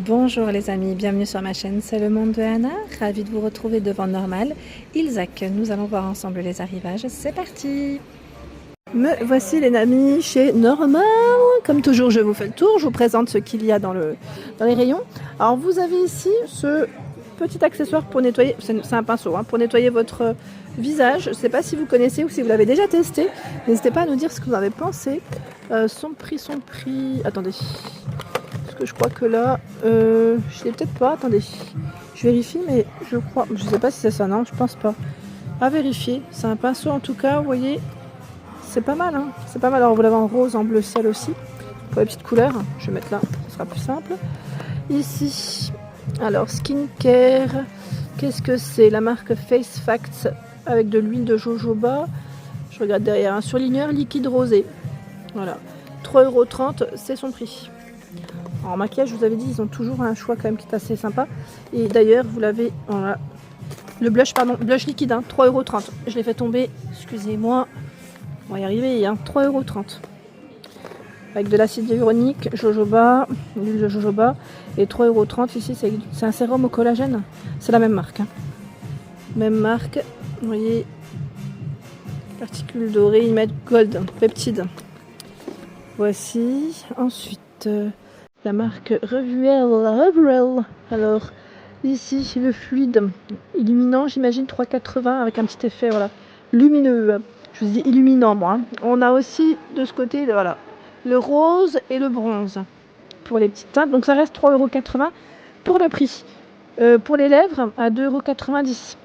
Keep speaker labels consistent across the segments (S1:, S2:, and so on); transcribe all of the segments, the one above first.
S1: Bonjour les amis, bienvenue sur ma chaîne, c'est le monde de Anna, ravie de vous retrouver devant Normal, Ilzac. Nous allons voir ensemble les arrivages, c'est parti. Me voici les amis chez Normal, comme toujours je vous fais le tour, je vous présente ce qu'il y a dans les rayons. Alors vous avez ici ce petit accessoire pour nettoyer, c'est un pinceau, pour nettoyer votre visage. Je ne sais pas si vous connaissez ou si vous l'avez déjà testé, n'hésitez pas à nous dire ce que vous avez pensé. Son prix, attendez. Que je crois que là, je l'ai peut-être pas, attendez, je vérifie, mais je crois, je sais pas si c'est ça, non, je pense pas, à vérifier. C'est un pinceau en tout cas, vous voyez, c'est pas mal, c'est pas mal. Alors vous l'avez en rose, en bleu ciel aussi, pour les petites couleurs, je vais mettre là, ce sera plus simple. Ici, alors skincare, qu'est-ce que c'est? La marque Face Facts, avec de l'huile de jojoba, je regarde derrière, un surligneur liquide rosé, voilà, 3,30 €, c'est son prix. En maquillage, je vous avais dit, ils ont toujours un choix quand même qui est assez sympa. Et d'ailleurs, vous l'avez, voilà, le blush, blush liquide, 3,30 €. Je l'ai fait tomber, excusez-moi, on va y arriver, 3,30 €. Avec de l'acide hyaluronique, jojoba, l'huile de jojoba, et 3,30 € ici, c'est un sérum au collagène. C'est la même marque. Même marque, vous voyez, particules dorées, ils mettent gold, peptide. Voici, ensuite... la marque Revuel. Alors ici le fluide illuminant, j'imagine 3,80 € avec un petit effet voilà lumineux. Je vous dis illuminant moi. On a aussi de ce côté voilà le rose et le bronze pour les petites teintes. Donc ça reste 3,80 € pour le prix. Pour les lèvres à 2,90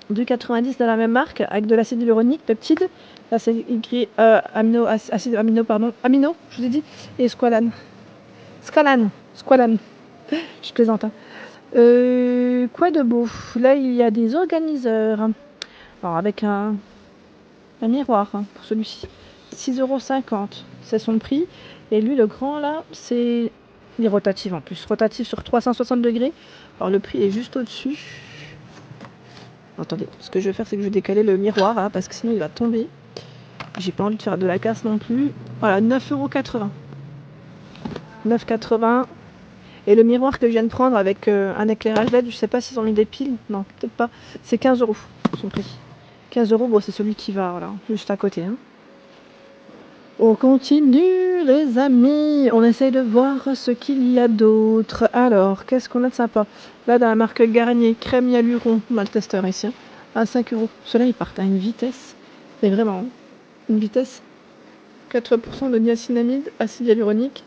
S1: €. 2,90 € de la même marque avec de l'acide hyaluronique peptide. Là c'est écrit amino, je vous ai dit, et squalane. Squalane. Je plaisante. Quoi de beau? Là, il y a des organiseurs. Alors, avec un miroir pour celui-ci. 6,50 €. C'est son prix. Et lui, le grand, là, c'est... Il est rotatif en plus. Rotatif sur 360 degrés. Alors, le prix est juste au-dessus. Attendez, ce que je vais faire, c'est que je vais décaler le miroir, parce que sinon, il va tomber. J'ai pas envie de faire de la casse non plus. Voilà, 9,80 €. 9,80 €. Et le miroir que je viens de prendre avec un éclairage LED, je sais pas s'ils ont mis des piles, non, peut-être pas. C'est 15 € son prix. 15 €, bon, c'est celui qui va, voilà, juste à côté. On continue, les amis. On essaye de voir ce qu'il y a d'autre. Alors, qu'est-ce qu'on a de sympa? Là, dans la marque Garnier, crème hyaluron, on a le testeur ici, à 5 €. Ceux-là, ils partent à une vitesse, mais vraiment, une vitesse. 80% de niacinamide, acide hyaluronique,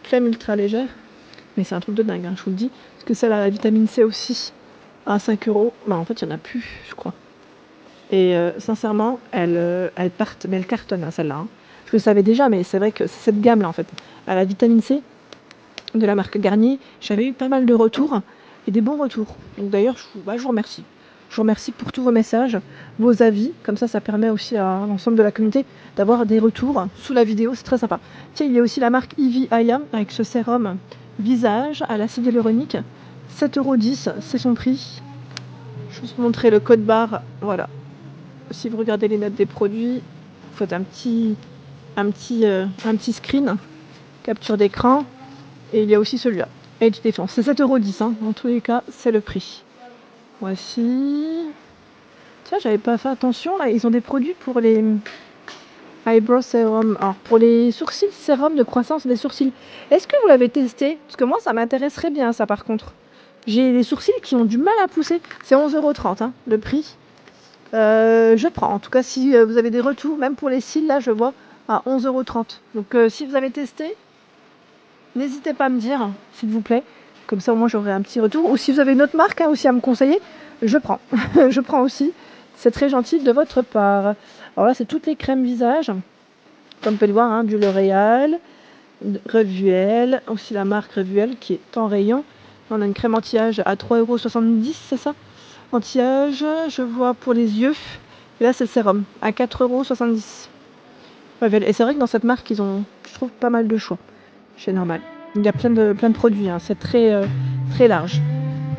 S1: crème ultra légère. Mais c'est un truc de dingue, je vous le dis. Parce que celle à la vitamine C aussi, à 5 €, bah en fait, il n'y en a plus, je crois. Et sincèrement, elles partent, mais elles cartonnent, celle-là. Je le savais déjà, mais c'est vrai que c'est cette gamme-là, en fait. À la vitamine C, de la marque Garnier, j'avais eu pas mal de retours, et des bons retours. Donc d'ailleurs, je vous remercie. Je vous remercie pour tous vos messages, vos avis. Comme ça permet aussi à l'ensemble de la communauté d'avoir des retours sous la vidéo. C'est très sympa. Tiens, il y a aussi la marque Ivy Aya avec ce sérum visage à l'acide hyaluronique. 7,10 €, c'est son prix. Je vais vous montrer le code barre. Voilà. Si vous regardez les notes des produits, vous faites un petit screen, capture d'écran. Et il y a aussi celui-là. Edge Defense. C'est 7,10 €. Dans tous les cas, c'est le prix. Voici. Tiens, j'avais pas fait attention. Là, ils ont des produits pour les eyebrow serum. Alors, pour les sourcils, sérum de croissance des sourcils. Est-ce que vous l'avez testé? Parce que moi, ça m'intéresserait bien, ça, par contre. J'ai des sourcils qui ont du mal à pousser. C'est 11,30 € le prix. Je prends. En tout cas, si vous avez des retours, même pour les cils, là, je vois à 11,30 €. Donc, si vous avez testé, n'hésitez pas à me dire, s'il vous plaît. Comme ça, au moins, j'aurai un petit retour. Ou si vous avez une autre marque aussi à me conseiller, je prends. Je prends aussi. C'est très gentil de votre part. Alors là, c'est toutes les crèmes visage. Comme vous pouvez le voir, du L'Oréal, Revuel, aussi la marque Revuel qui est en rayon. On a une crème anti-âge à 3,70 €, c'est ça? Anti-âge, je vois pour les yeux. Et là, c'est le sérum à 4,70 €. Revuel. Et c'est vrai que dans cette marque, ils ont, je trouve, pas mal de choix. Chez Normal. Il y a plein de produits. C'est très, très large.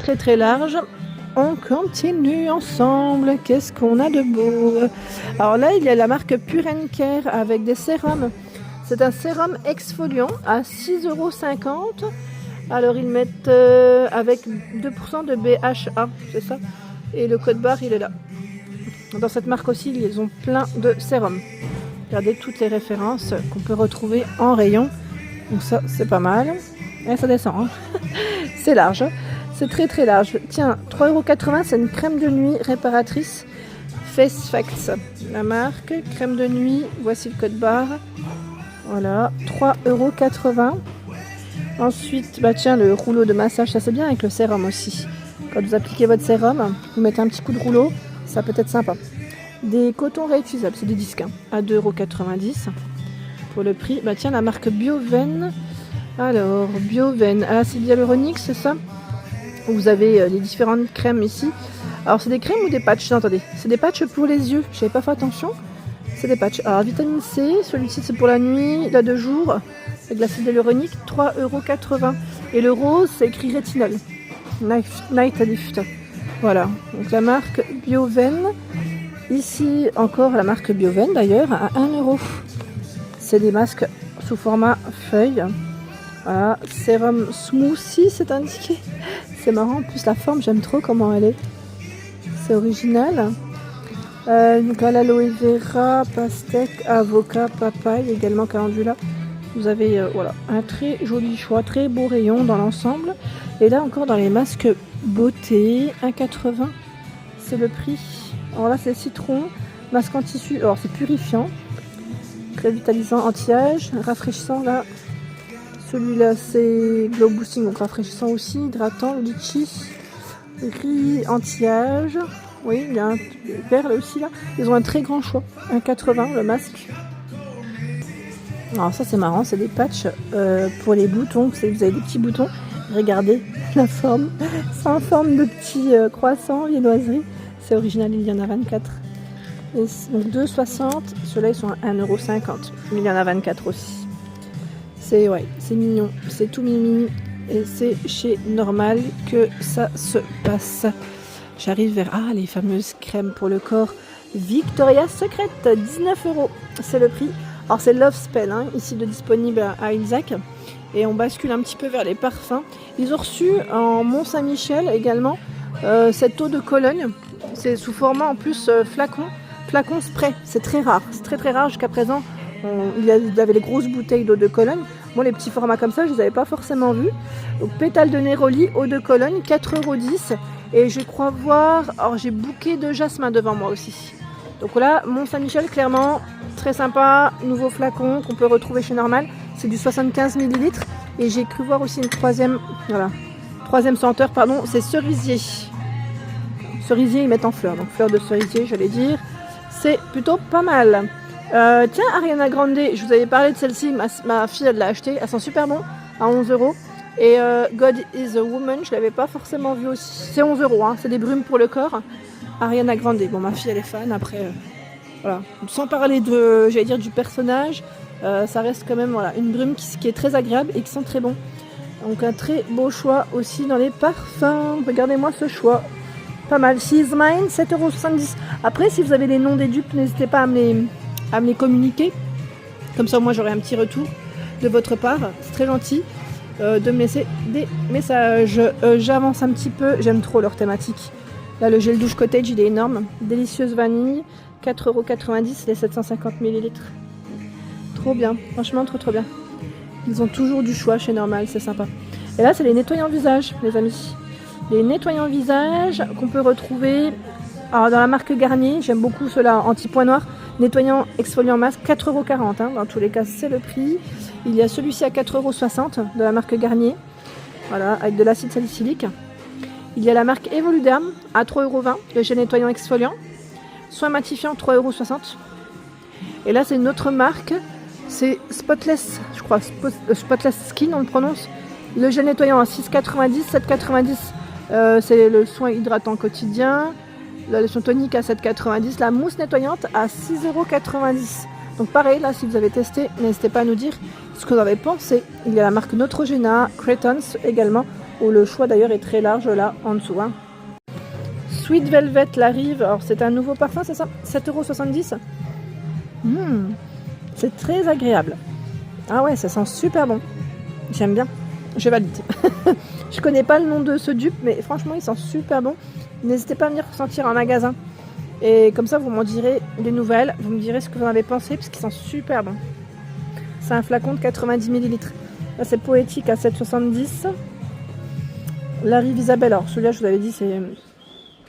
S1: Très, très large. On continue ensemble. Qu'est-ce qu'on a de beau? Alors là, il y a la marque Pure Care avec des sérums. C'est un sérum exfoliant à 6,50 €. Alors ils mettent avec 2% de BHA, c'est ça. Et le code barre il est là. Dans cette marque aussi, ils ont plein de sérums. Regardez toutes les références qu'on peut retrouver en rayon. Donc ça, c'est pas mal. Et ça descend. Hein. C'est large. C'est très très large. Tiens, 3,80 €, c'est une crème de nuit réparatrice. Face Facts, la marque. Crème de nuit, voici le code barre. Voilà, 3,80 €. Ensuite, bah tiens, le rouleau de massage, ça c'est bien avec le sérum aussi. Quand vous appliquez votre sérum, vous mettez un petit coup de rouleau. Ça peut être sympa. Des cotons réutilisables, c'est des disques hein, à 2,90 € pour le prix. Bah tiens, la marque Bioven. Alors, Bioven à l'acide hyaluronique, c'est ça. Vous avez les différentes crèmes ici. Alors, c'est des crèmes ou des patchs? Non, attendez, c'est des patchs pour les yeux. Je n'avais pas fait attention. C'est des patchs. Alors, vitamine C, celui-ci c'est pour la nuit, la 2 jours. Avec l'acide hyaluronique, 3,80 €. Et le rose, c'est écrit rétinol. Night Lift. Voilà, donc la marque Bioven. Ici, encore la marque Bioven d'ailleurs, à 1 €. C'est des masques sous format feuille. Voilà, sérum smoothie, c'est indiqué. C'est marrant, en plus la forme, j'aime trop comment elle est. C'est original. Donc à l'aloe vera, pastèque, avocat, papaye, également calendula. Vous avez voilà, un très joli choix, très beau rayon dans l'ensemble. Et là encore dans les masques beauté, 1,80 €, c'est le prix. Alors là c'est citron, masque en tissu, alors c'est purifiant, très vitalisant, anti-âge, rafraîchissant là. Celui-là c'est glow boosting, donc rafraîchissant aussi, hydratant, litchi, riz, anti-âge. Oui, il y a un perle aussi là. Ils ont un très grand choix, 1,80 € le masque. Alors ça c'est marrant, c'est des patchs pour les boutons, vous avez des petits boutons. Regardez la forme, c'est en forme de petit croissant, viennoiserie. C'est original, il y en a 24. Et donc 2,60 €, ceux-là ils sont à 1,50 €. Mais il y en a 24 aussi. C'est ouais, c'est mignon, c'est tout mimi. Et c'est chez Normal que ça se passe. J'arrive vers les fameuses crèmes pour le corps Victoria's Secret, 19 €, c'est le prix. Alors c'est Love Spell, hein, ici de disponible à Ilzac. Et on bascule un petit peu vers les parfums. Ils ont reçu en Mont-Saint-Michel également cette eau de Cologne. C'est sous format en plus flacon spray. C'est très rare. C'est très très rare jusqu'à présent. Il y avait les grosses bouteilles d'eau de Cologne. Moi, les petits formats comme ça, je ne les avais pas forcément vus. Donc pétale de Néroli, eau de Cologne, 4,10 €. Et je crois voir... Alors j'ai bouquet de jasmin devant moi aussi. Donc là, Mont-Saint-Michel, clairement, très sympa. Nouveau flacon qu'on peut retrouver chez Normal. C'est du 75 ml. Et j'ai cru voir aussi une troisième senteur, pardon, c'est cerisier. Cerisier, ils mettent en fleurs. Donc fleurs de cerisier, j'allais dire. C'est plutôt pas mal. Tiens, Ariana Grande, je vous avais parlé de celle-ci. Ma fille, elle l'a achetée. Elle sent super bon, à 11 €. Et God is a Woman, je l'avais pas forcément vu aussi. C'est 11 €, hein, c'est des brumes pour le corps. Ariana Grande, bon, ma fille, elle est fan. Après, voilà. Sans parler de, j'allais dire, du personnage. Ça reste quand même voilà, une brume qui est très agréable et qui sent très bon. Donc un très beau choix aussi dans les parfums. Regardez-moi ce choix. Pas mal. She's Mine, 7,70 €. Après, si vous avez les noms des dupes, n'hésitez pas à me les communiquer. Comme ça, moi, j'aurai un petit retour de votre part. C'est très gentil de me laisser des messages. J'avance un petit peu. J'aime trop leur thématique. Là, le gel douche cottage, il est énorme. Délicieuse vanille. 4,90 €, les 750 ml. Trop bien, franchement trop bien. Ils ont toujours du choix chez Normal, c'est sympa. Et là, c'est les nettoyants visage, les amis. Les nettoyants visage qu'on peut retrouver alors, dans la marque Garnier. J'aime beaucoup ceux-là, anti-point noir. Nettoyant exfoliant masque, 4,40 €. Hein, dans tous les cas, c'est le prix. Il y a celui-ci à 4,60 € de la marque Garnier. Voilà, avec de l'acide salicylique. Il y a la marque Evoluderm à 3,20 €, le gel nettoyant exfoliant. Soin matifiant, 3,60 €. Et là, c'est une autre marque. C'est Spotless, je crois, Spotless Skin, on le prononce. Le gel nettoyant à 6,90 €, 7,90 €, c'est le soin hydratant quotidien. La lotion tonique à 7,90 €, la mousse nettoyante à 6,90 €. Donc pareil, là, si vous avez testé, n'hésitez pas à nous dire ce que vous avez pensé. Il y a la marque Neutrogena, Cretons également, où le choix d'ailleurs est très large là, en dessous. Hein. Sweet Velvet, la Rive, alors c'est un nouveau parfum, c'est ça, 7,70 €. C'est très agréable. Ah ouais, ça sent super bon. J'aime bien. Je valide. Je connais pas le nom de ce dupe, mais franchement, ils sont super bons. N'hésitez pas à venir sentir en magasin. Et comme ça, vous m'en direz des nouvelles. Vous me direz ce que vous en avez pensé, parce qu'ils sont super bons. C'est un flacon de 90 ml. Là, c'est Poétique à 7,70. La Rive Isabelle. Alors, celui-là, je vous avais dit, c'est...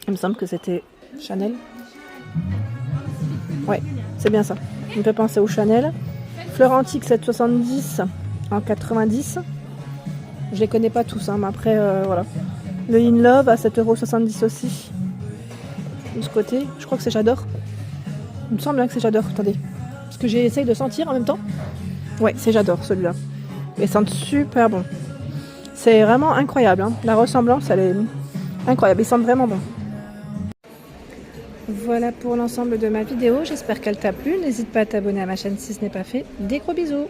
S1: Il me semble que c'était Chanel. Ouais, c'est bien ça. Il me fait penser au Chanel. Fleur Antique 7,70 en 90. Je les connais pas tous, hein, mais après, voilà. Le In Love à 7,70 € aussi. De ce côté, je crois que c'est J'adore. Il me semble bien que c'est J'adore, attendez. Parce que j'essaye de sentir en même temps. Ouais, c'est J'adore celui-là. Ils sentent super bon. C'est vraiment incroyable, hein. La ressemblance, elle est incroyable. Ils sentent vraiment bon. Voilà pour l'ensemble de ma vidéo. J'espère qu'elle t'a plu. N'hésite pas à t'abonner à ma chaîne si ce n'est pas fait. Des gros bisous.